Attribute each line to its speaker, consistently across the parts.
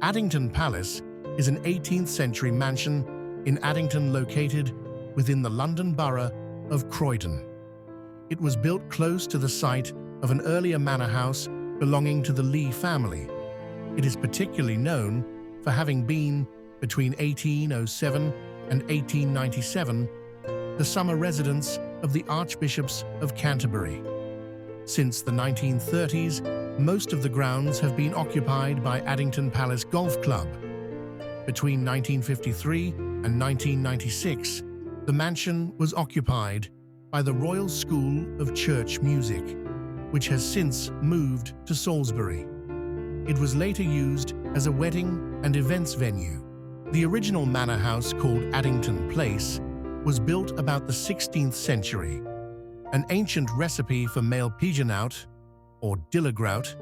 Speaker 1: Addington Palace is an 18th century mansion in Addington located within the London borough of Croydon. It was built close to the site of an earlier manor house belonging to the Lee family. It is particularly known for having been, between 1807 and 1897, the summer residence of the Archbishops of Canterbury. Since the 1930s, most of the grounds have been occupied by Addington Palace Golf Club. Between 1953 and 1996, the mansion was occupied by the Royal School of Church Music, which has since moved to Salisbury. It was later used as a wedding and events venue. The original manor house, called Addington Place, was built about the 16th century. An ancient recipe for male pigeonout, or dilligrout,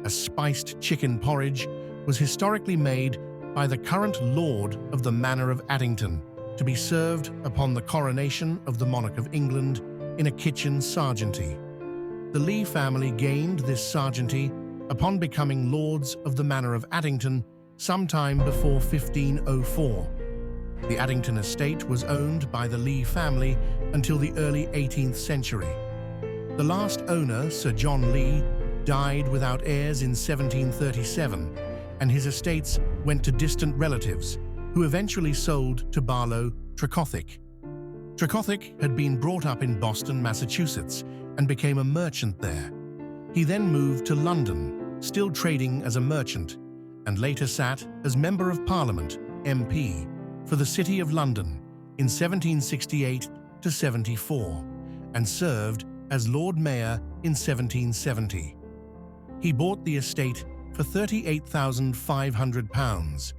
Speaker 1: a spiced chicken porridge, was historically made by the current lord of the Manor of Addington to be served upon the coronation of the monarch of England in a kitchen sergeanty. The Lee family gained this sergeanty upon becoming lords of the Manor of Addington sometime before 1504. The Addington estate was owned by the Lee family until the early 18th century. The last owner, Sir John Lee, died without heirs in 1737, and his estates went to distant relatives, who eventually sold to Barlow Trecothick. Trecothick had been brought up in Boston, Massachusetts, and became a merchant there. He then moved to London, still trading as a merchant, and later sat as Member of Parliament, MP, for the City of London in 1768 to 74, and served as Lord Mayor in 1770. He bought the estate for £38,500,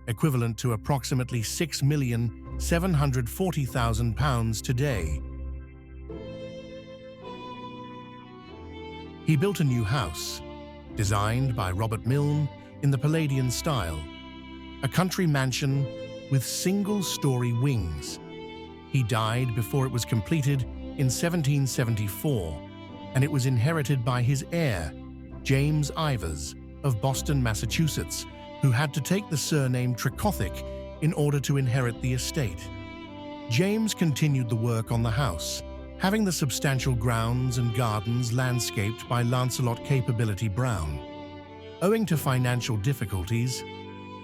Speaker 1: equivalent to approximately £6,740,000 today. He built a new house, designed by Robert Milne in the Palladian style, a country mansion with single-story wings. He died before it was completed in 1774, and it was inherited by his heir, James Ivers of Boston, Massachusetts, who had to take the surname Trecothick in order to inherit the estate. James continued the work on the house, having the substantial grounds and gardens landscaped by Lancelot Capability Brown. Owing to financial difficulties,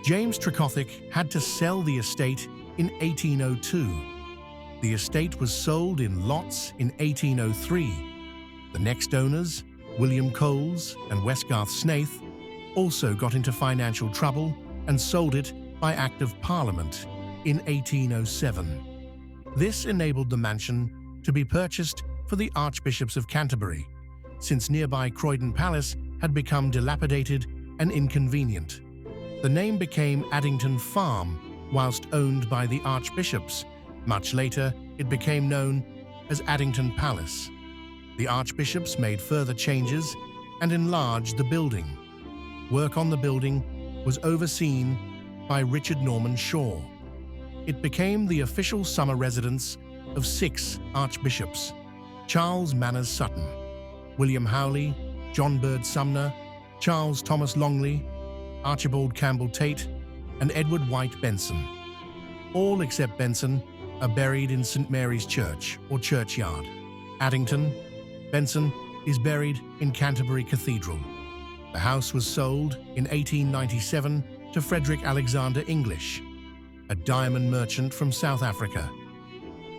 Speaker 1: James Trecothick had to sell the estate in 1802. The estate was sold in lots in 1803. The next owners, William Coles and Westgarth Snaith, also got into financial trouble and sold it by Act of Parliament in 1807. This enabled the mansion to be purchased for the Archbishops of Canterbury, since nearby Croydon Palace had become dilapidated and inconvenient. The name became Addington Farm whilst owned by the Archbishops. Much later, it became known as Addington Palace. The Archbishops made further changes and enlarged the building. Work on the building was overseen by Richard Norman Shaw. It became the official summer residence of 6 archbishops: Charles Manners Sutton, William Howley, John Bird Sumner, Charles Thomas Longley, Archibald Campbell Tate, and Edward White Benson. All except Benson are buried in St. Mary's Church or churchyard, Addington. Benson is buried in Canterbury Cathedral. The house was sold in 1897 to Frederick Alexander English, a diamond merchant from South Africa.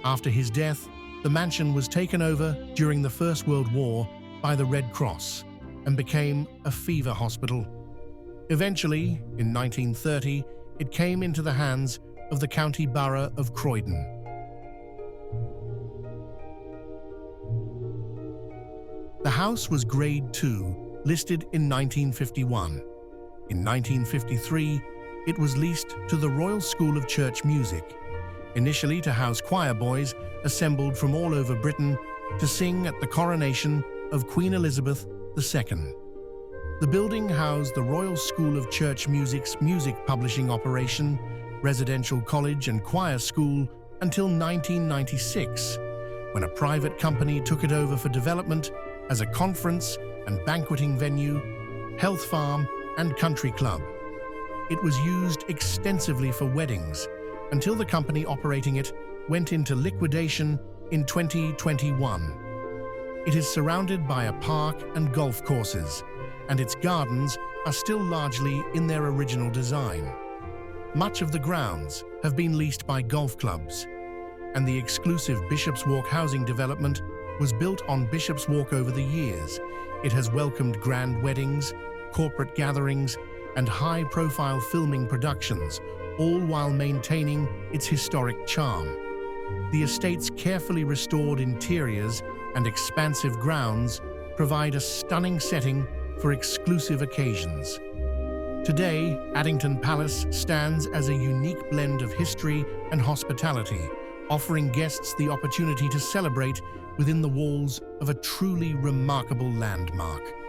Speaker 1: After his death, the mansion was taken over during the First World War by the Red Cross and became a fever hospital. Eventually, in 1930, it came into the hands of the County Borough of Croydon. The house was Grade 2, listed in 1951. In 1953, it was leased to the Royal School of Church Music, initially to house choir boys assembled from all over Britain to sing at the coronation of Queen Elizabeth II. The building housed the Royal School of Church Music's music publishing operation, residential college and choir school until 1996, when a private company took it over for development as a conference and banqueting venue, health farm and country club. It was used extensively for weddings until the company operating it went into liquidation in 2021. It is surrounded by a park and golf courses, and its gardens are still largely in their original design. Much of the grounds have been leased by golf clubs, and the exclusive Bishop's Walk housing development was built on Bishop's Walk over the years. It has welcomed grand weddings, corporate gatherings, and high-profile filming productions, all while maintaining its historic charm. The estate's carefully restored interiors and expansive grounds provide a stunning setting for exclusive occasions. Today, Addington Palace stands as a unique blend of history and hospitality, offering guests the opportunity to celebrate within the walls of a truly remarkable landmark.